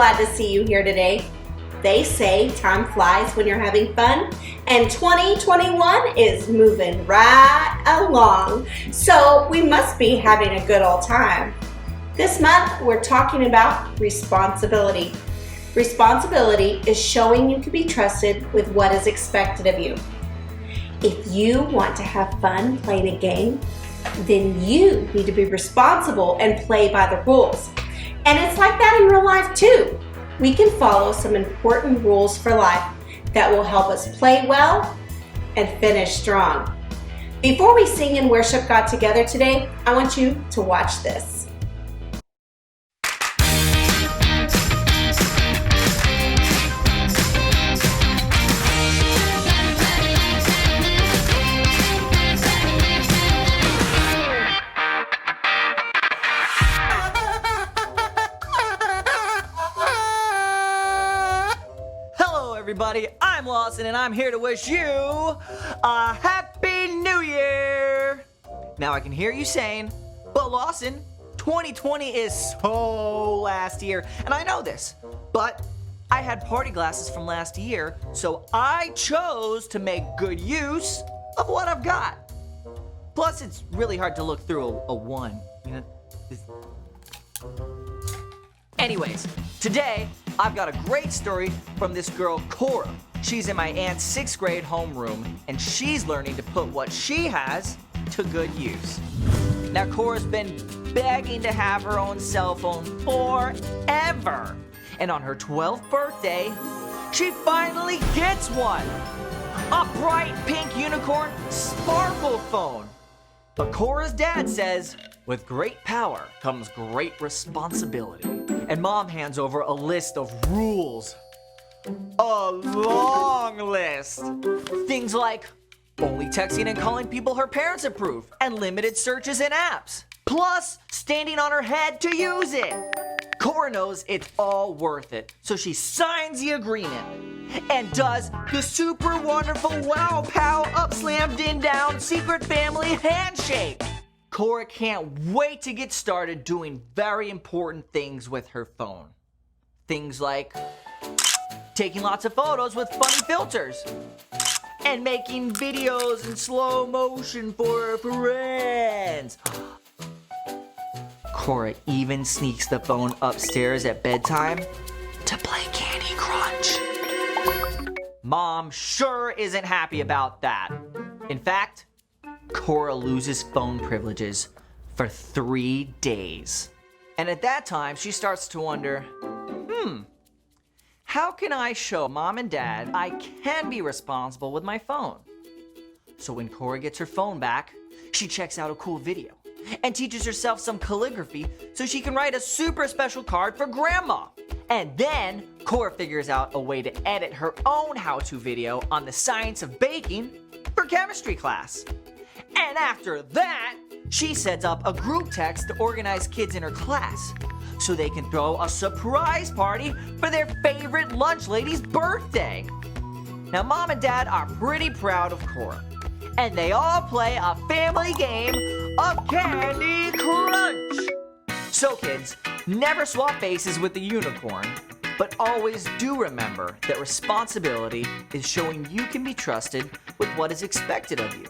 glad to see you here today. They say time flies when you're having fun, and 2021 is moving right along. So we must be having a good old time. This month, we're talking about responsibility. Responsibility is showing you can be trusted with what is expected of you. If you want to have fun playing a game, then you need to be responsible and play by the rules. And it's like that in real life too. We can follow some important rules for life that will help us play well and finish strong. Before we sing and worship God together today, I want you to watch this. Everybody, I'm Lawson and I'm here to wish you a Happy New Year! Now I can hear you saying, but Lawson, 2020 is so last year, and I know this, but I had party glasses from last year, so I chose to make good use of what I've got. Plus, it's really hard to look through a one, you know? Anyways, today, I've got a great story from this girl, Cora. She's in my aunt's 6th grade homeroom, and she's learning to put what she has to good use. Now, Cora's been begging to have her own cell phone forever. And on her 12th birthday, she finally gets one. A bright pink unicorn sparkle phone. But Cora's dad says, with great power comes great responsibility. And Mom hands over a list of rules. A long list. Things like only texting and calling people her parents approve, and limited searches and apps. Plus, standing on her head to use it. Cora knows it's all worth it, so she signs the agreement and does the super wonderful wow pow up slam din down secret family handshake. Cora can't wait to get started doing very important things with her phone. Things like taking lots of photos with funny filters and making videos in slow motion for her friends. Cora even sneaks the phone upstairs at bedtime to play Candy Crush. Mom sure isn't happy about that. In fact, Cora loses phone privileges for 3 days. And at that time, she starts to wonder, how can I show Mom and Dad I can be responsible with my phone? So when Cora gets her phone back, she checks out a cool video and teaches herself some calligraphy so she can write a super special card for Grandma. And then Cora figures out a way to edit her own how-to video on the science of baking for chemistry class. And after that, she sets up a group text to organize kids in her class so they can throw a surprise party for their favorite lunch lady's birthday. Now, Mom and Dad are pretty proud of Cora, and they all play a family game of Candy Crunch. So kids, never swap faces with the unicorn, but always do remember that responsibility is showing you can be trusted with what is expected of you.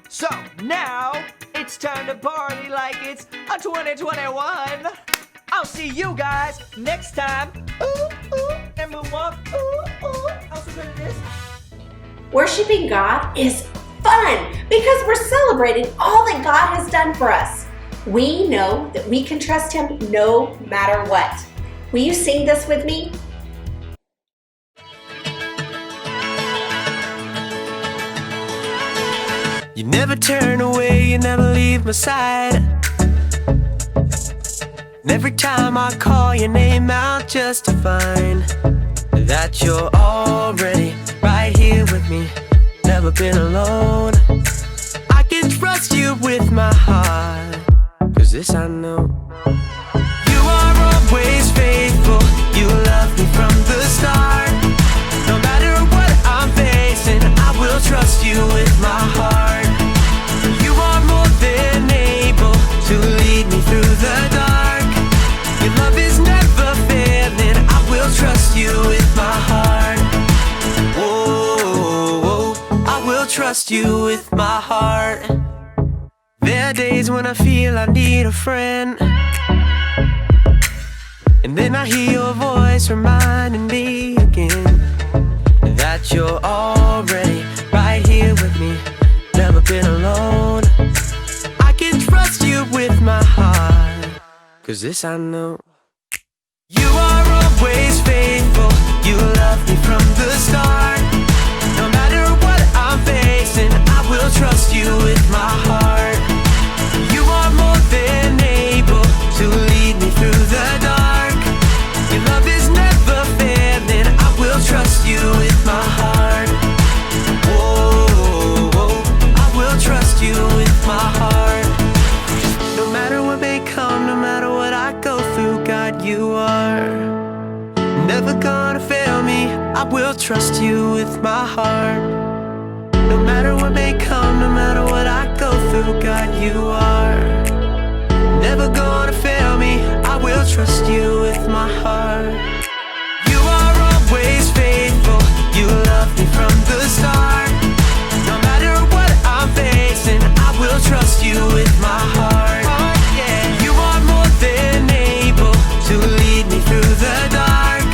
So now it's time to party like it's a 2021. I'll see you guys next time. Ooh, ooh, and move up. Ooh, ooh. How so good it is. Worshiping God is fun because we're celebrating all that God has done for us. We know that we can trust Him no matter what. Will you sing this with me? You never turn away, you never leave my side. And every time I call your name out just to find that you're already right here with me, never been alone. I can trust you with my heart, 'cause this I know. You are always faithful, you love me from the start. No matter what I'm facing, I will trust you with my heart. You are more than able to lead me through the dark. Your love is never failing. trust you with my heart. There are days when I feel I need a friend, and then I hear your voice reminding me again that you're already right here with me, never been alone. I can trust you with my heart, 'cause this I know. You are always faithful, you love me from the start. No matter what I'm facing, I will trust you with my heart. You are more than able to lead me through the dark. Your love is never failing, I will trust you with my heart. Whoa, whoa, I will trust you with my heart. No matter what may come, no matter what I go through, God, you are never gonna fail me. I will trust you with my heart. No matter what may come, no matter what I go through, God, you are never gonna fail me. I will trust you with my heart. You are always faithful, you love me from the start. No matter what I'm facing, I will trust you with my heart. You are more than able to lead me through the dark.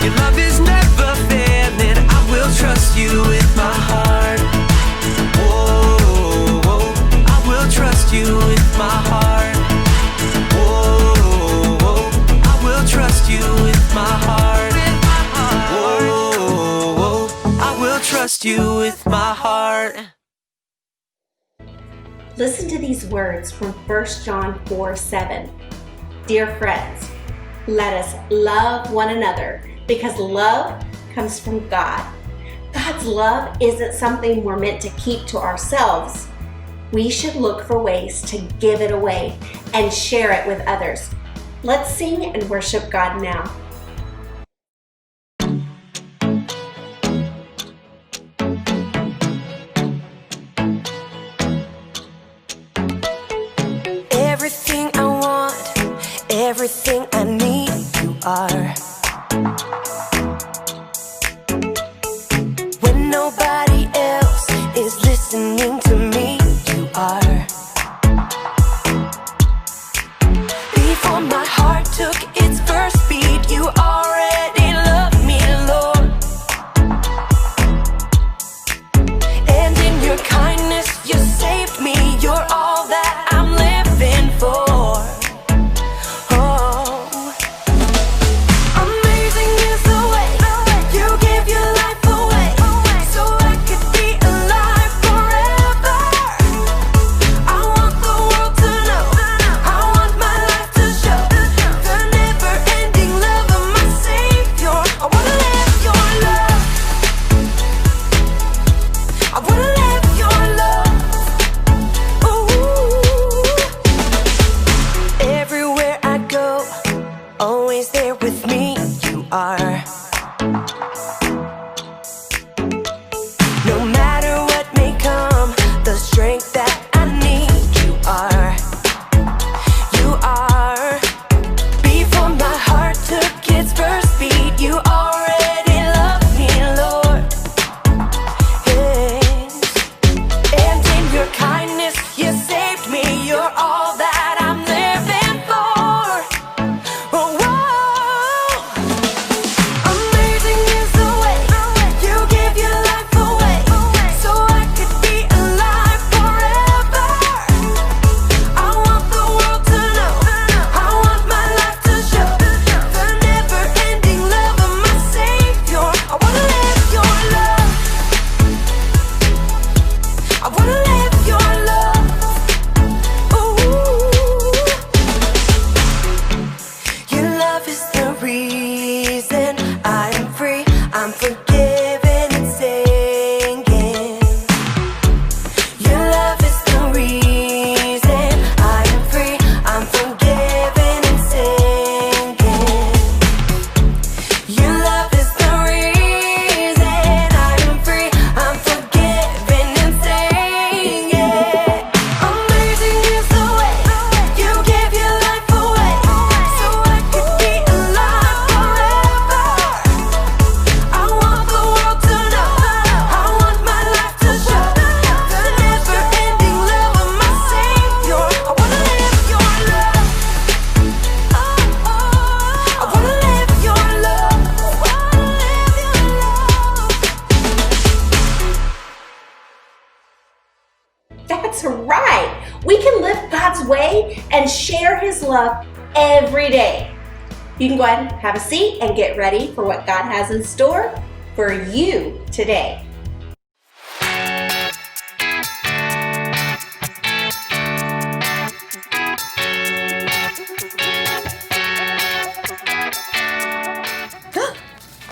Your love is never failing, I will trust you with my heart. Whoa, whoa, I will trust you with my heart. Whoa, whoa, I will trust you with my heart. Whoa, whoa, I will trust you with my heart. Listen to these words from 1 John 4:7. Dear friends, let us love one another because love comes from God. God's love isn't something we're meant to keep to ourselves. We should look for ways to give it away and share it with others. Let's sing and worship God now. Everything I want, everything I need, you are. When nobody else is listening to me, you are. Before my heart took its first beat, you already loved me, Lord. And in your kindness, you saved me. You're all that I'm living for. Oh, amazing is the way you give your life away, so I could be alive forever. I want the world to know, I want my life to show the never-ending love of my Savior. I wanna live your love, I wanna live your love. Ooh. Everywhere I go, always there with me, you are. No matter what may come, the strength that I need, you are. You are. Before my heart took its first beat, you already loved me, Lord. Yes. And in your kindness, you saved me. You're all that I'm living for. Oh, whoa. and share His love every day. You can go ahead and have a seat and get ready for what God has in store for you today.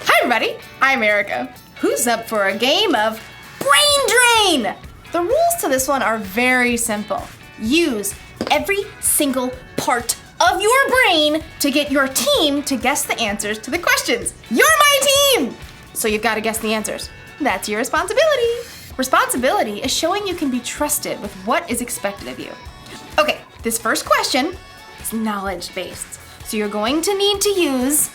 Hi everybody, I'm Erica. Who's up for a game of Brain Drain? The rules to this one are very simple. Use every single part of your brain to get your team to guess the answers to the questions. You're my team! So you've got to guess the answers. That's your responsibility. Responsibility is showing you can be trusted with what is expected of you. Okay, this first question is knowledge-based. So you're going to need to use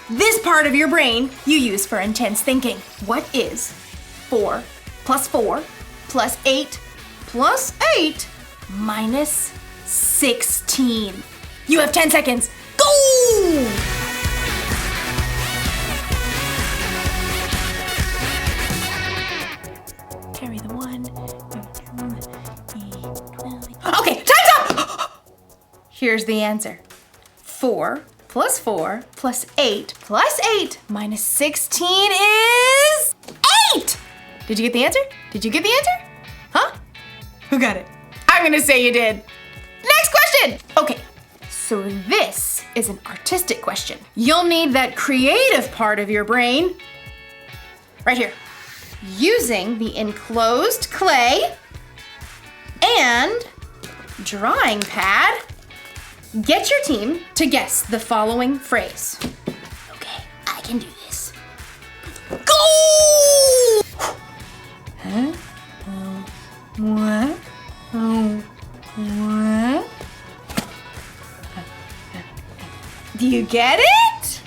this part of your brain you use for intense thinking. What is 4 plus 4 plus 8 plus 8 minus 16? You have 10 seconds. Go! Carry the 1. Okay, time's up! Here's the answer. 4 plus 4 plus 8 plus 8 minus 16 is 8! Did you get the answer? Did you get the answer? Huh? Who got it? I'm gonna say you did. Next question! Okay, so this is an artistic question. You'll need that creative part of your brain right here. Using the enclosed clay and drawing pad, get your team to guess the following phrase. Okay, I can do this. Go! Huh? Oh, what? Oh, what? Do you get it?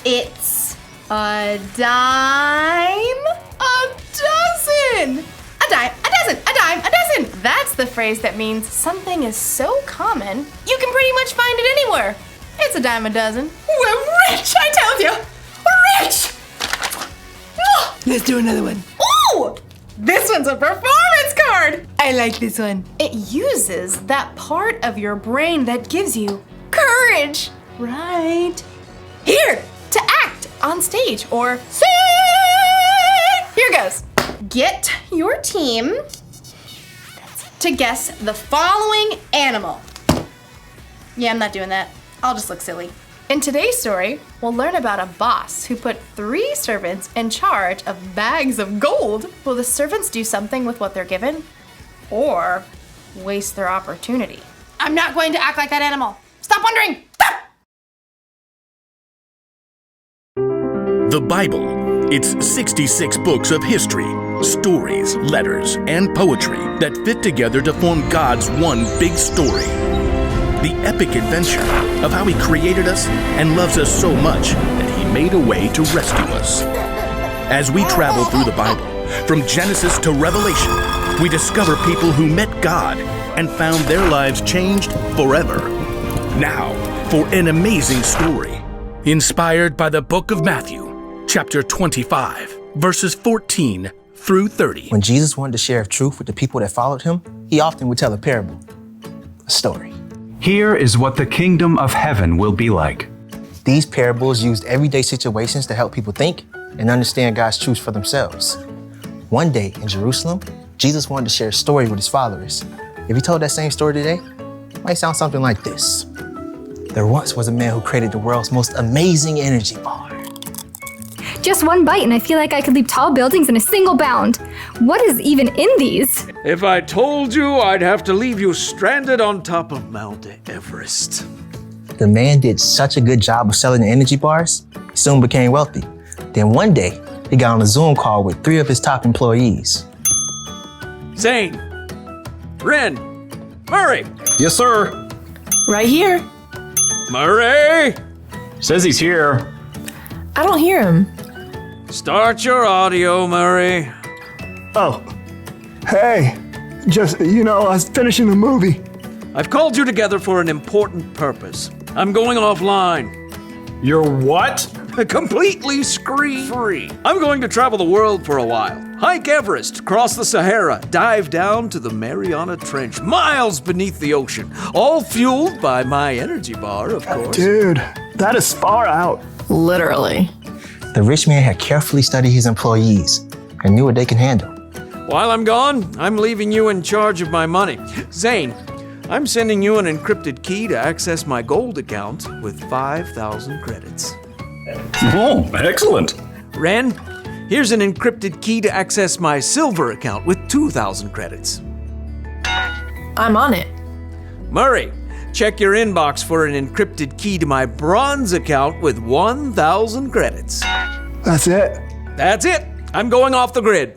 It's a dime a dozen. A dime a dozen. A dime a dozen. That's the phrase that means something is so common you can pretty much find it anywhere. It's a dime a dozen. We're rich, I tell you. We're rich. Let's do another one. Ooh! This one's a performance card. I like this one. It uses that part of your brain that gives you courage. Right here to act on stage or sing. Here goes. Get your team to guess the following animal. Yeah, I'm not doing that. I'll just look silly. In today's story, we'll learn about a boss who put 3 servants in charge of bags of gold. Will the servants do something with what they're given or waste their opportunity? I'm not going to act like that animal. Stop wondering. Stop! The Bible. It's 66 books of history, stories, letters, and poetry that fit together to form God's one big story. The epic adventure of how He created us and loves us so much that He made a way to rescue us. As we travel through the Bible, from Genesis to Revelation, we discover people who met God and found their lives changed forever. Now, for an amazing story, inspired by the book of Matthew, chapter 25, verses 14 through 30. When Jesus wanted to share truth with the people that followed Him, He often would tell a parable, a story. Here is what the kingdom of heaven will be like. These parables used everyday situations to help people think and understand God's truth for themselves. One day in Jerusalem, Jesus wanted to share a story with His followers. If He told that same story today, it might sound something like this. There once was a man who created the world's most amazing energy bar. Just one bite and I feel like I could leap tall buildings in a single bound. What is even in these? If I told you, I'd have to leave you stranded on top of Mount Everest. The man did such a good job of selling the energy bars, he soon became wealthy. Then one day, he got on a Zoom call with 3 of his top employees. Zane, Ren, Murray. Yes, sir. Right here. Murray, Says he's here. I don't hear him. start your audio, Murray. Oh, hey, just, I was finishing the movie. I've called you together for an important purpose. I'm going offline. You're what? completely screen-free. I'm going to travel the world for a while. Hike Everest, cross the Sahara, dive down to the Mariana Trench, miles beneath the ocean, all fueled by my energy bar, of course. Dude, that is far out. Literally. The rich man had carefully studied his employees and knew what they can handle. While I'm gone, I'm leaving you in charge of my money. Zane, I'm sending you an encrypted key to access my gold account with 5,000 credits. Oh, excellent. Ren, here's an encrypted key to access my silver account with 2,000 credits. I'm on it. Murray, check your inbox for an encrypted key to my bronze account with 1,000 credits. That's it. That's it. I'm going off the grid.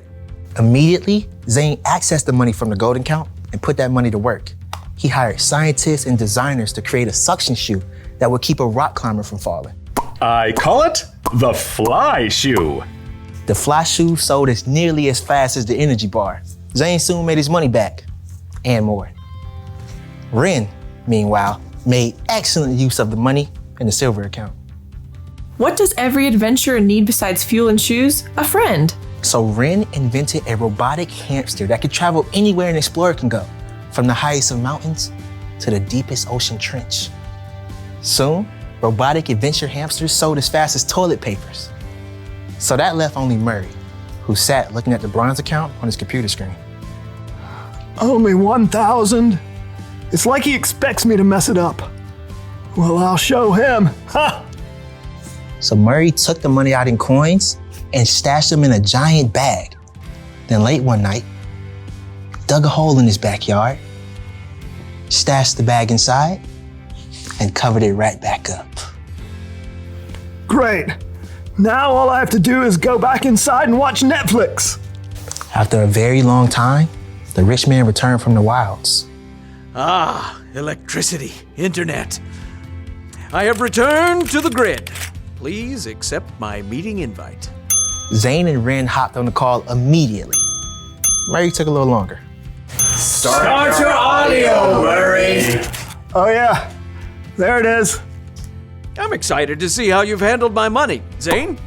Immediately, Zane accessed the money from the gold account and put that money to work. He hired scientists and designers to create a suction shoe that would keep a rock climber from falling. I call it the fly shoe. The fly shoe sold as nearly as fast as the energy bar. Zane soon made his money back, and more. Ren, meanwhile, made excellent use of the money in the silver account. What does every adventurer need besides fuel and shoes? A friend. So Ren invented a robotic hamster that could travel anywhere an explorer can go, from the highest of mountains to the deepest ocean trench. Soon, robotic adventure hamsters sold as fast as toilet papers. So that left only Murray, who sat looking at the bronze account on his computer screen. Only 1,000? It's like he expects me to mess it up. Well, I'll show him. Ha! So Murray took the money out in coins and stashed them in a giant bag. Then late one night, dug a hole in his backyard, stashed the bag inside, and covered it right back up. Great. Now all I have to do is go back inside and watch Netflix. After a very long time, the rich man returned from the wilds. Ah, electricity, internet. I have returned to the grid. Please accept my meeting invite. Zane and Ren hopped on the call immediately. Murray took a little longer. Start your audio, Murray. Oh yeah, there it is. I'm excited to see how you've handled my money. Zane?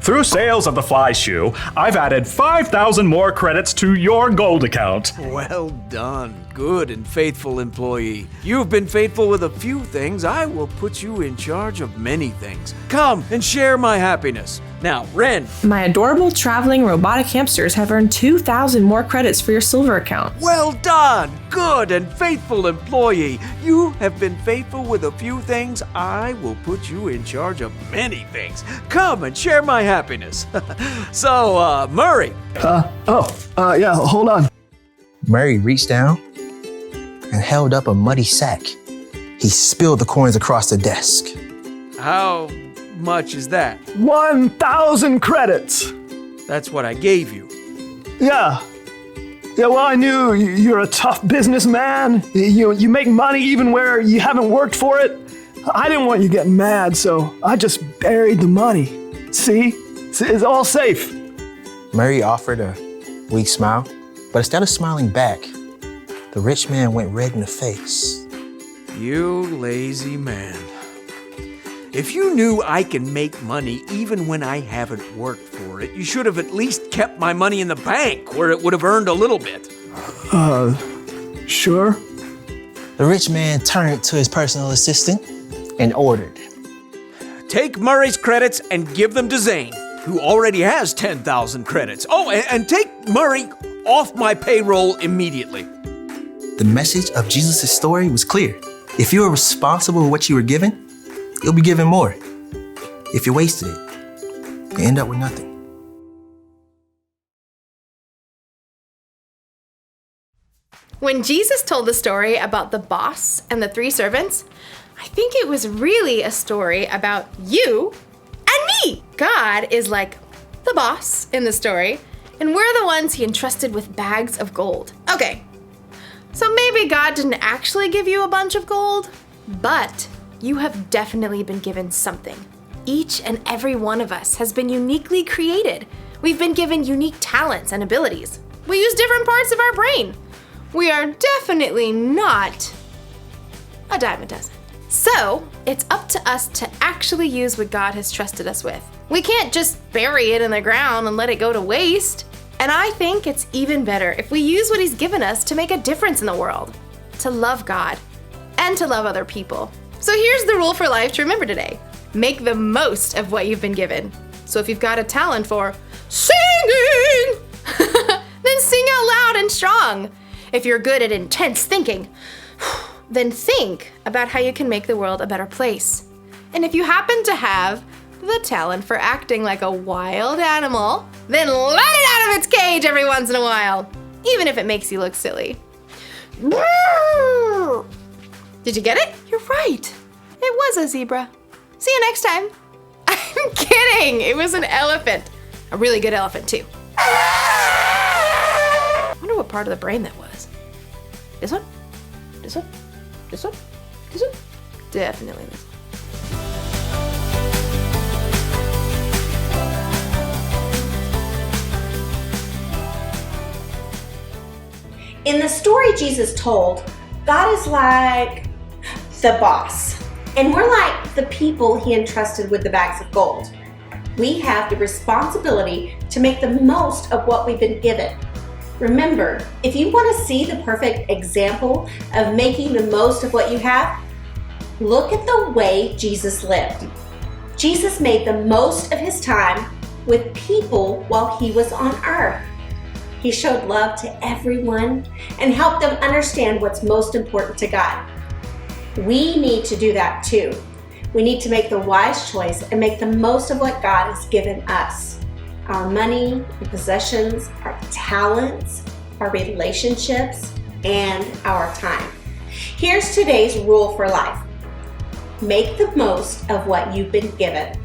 Through sales of the fly shoe, I've added 5,000 more credits to your gold account. Well done, good and faithful employee. You've been faithful with a few things. I will put you in charge of many things. Come and share my happiness. Now, Ren. My adorable traveling robotic hamsters have earned 2,000 more credits for your silver account. Well done, good and faithful employee. You have been faithful with a few things. I will put you in charge of many things. Come and share my happiness. So, Murray. Yeah, hold on. Murray reached down and held up a muddy sack. He spilled the coins across the desk. How much is that? 1,000 credits. That's what I gave you. Yeah. Yeah, well, I knew you're a tough businessman. You make money even where you haven't worked for it. I didn't want you getting mad, so I just buried the money. See? It's all safe. Murray offered a weak smile, but instead of smiling back, the rich man went red in the face. You lazy man. If you knew I can make money even when I haven't worked for it, you should have at least kept my money in the bank where it would have earned a little bit. Sure. The rich man turned to his personal assistant and ordered. Take Murray's credits and give them to Zane, who already has 10,000 credits. Oh, and take Murray off my payroll immediately. The message of Jesus' story was clear. If you are responsible for what you were given, you'll be given more. If you wasted it, you end up with nothing. When Jesus told the story about the boss and the 3 servants, I think it was really a story about you and me. God is like the boss in the story, and we're the ones he entrusted with bags of gold. Okay, so maybe God didn't actually give you a bunch of gold, but you have definitely been given something. Each and every one of us has been uniquely created. We've been given unique talents and abilities. We use different parts of our brain. We are definitely not a dime a dozen. So, it's up to us to actually use what God has trusted us with. We can't just bury it in the ground and let it go to waste. And I think it's even better if we use what He's given us to make a difference in the world, to love God, and to love other people. So here's the rule for life to remember today. Make the most of what you've been given. So if you've got a talent for singing, then sing out loud and strong. If you're good at intense thinking, then think about how you can make the world a better place. And if you happen to have the talent for acting like a wild animal, then let it out of its cage every once in a while, even if it makes you look silly. Did you get it? You're right. It was a zebra. See you next time. I'm kidding. It was an elephant. A really good elephant, too. I wonder what part of the brain that was. This one? This one? This one? This one? Definitely this one. In the story Jesus told, God is like the boss, and we're like the people He entrusted with the bags of gold. We have the responsibility to make the most of what we've been given. Remember, if you want to see the perfect example of making the most of what you have, look at the way Jesus lived. Jesus made the most of His time with people while He was on earth. He showed love to everyone and helped them understand what's most important to God. We need to do that too. We need to make the wise choice and make the most of what God has given us. Our money and possessions, our talents, our relationships, and our time. Here's today's rule for life. Make the most of what you've been given.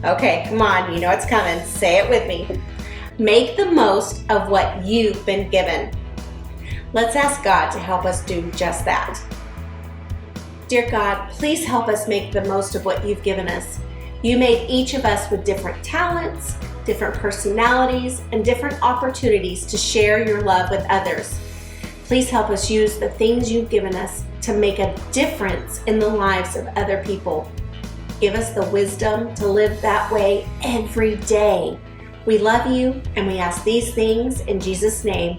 Okay, come on, you know it's coming. Say it with me. Make the most of what you've been given. Let's ask God to help us do just that. Dear God, please help us make the most of what you've given us. You made each of us with different talents, different personalities, and different opportunities to share your love with others. Please help us use the things you've given us to make a difference in the lives of other people. Give us the wisdom to live that way every day. We love you, and we ask these things in Jesus' name.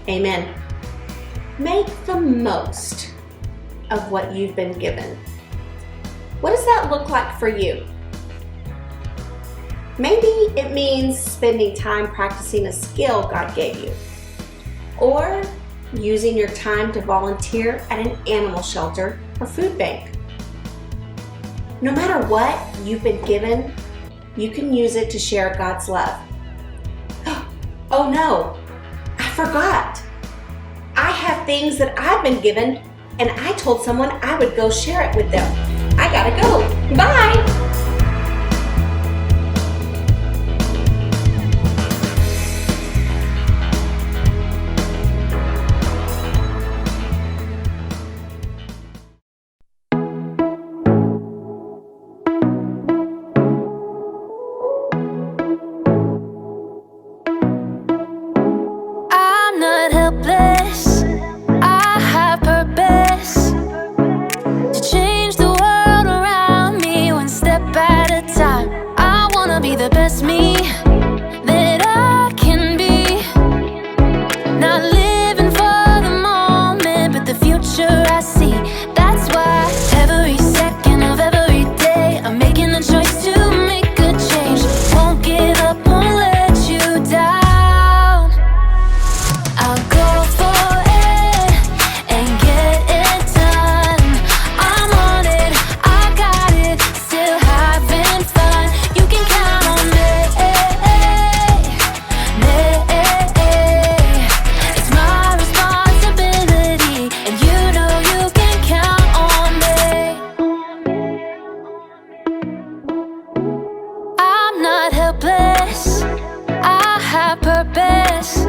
Amen. Make the most of what you've been given. What does that look like for you? Maybe it means spending time practicing a skill God gave you, or using your time to volunteer at an animal shelter or food bank. No matter what you've been given, you can use it to share God's love. Oh no, I forgot. I have things that I've been given, and I told someone I would go share it with them. I gotta go. Bye. I'm not helpless. I have purpose to change the world around me one step at a time. I wanna be the best me that I can be. Not living for the moment, but the future I see. That's why every second of every day I'm making the choice to make a change. Won't give up, won't let you down. I'll go for it and get it done. I'm on it, I got it, still having fun. You can count on me. It's my responsibility, and you know you can count on me. I'm not helpless, I have purpose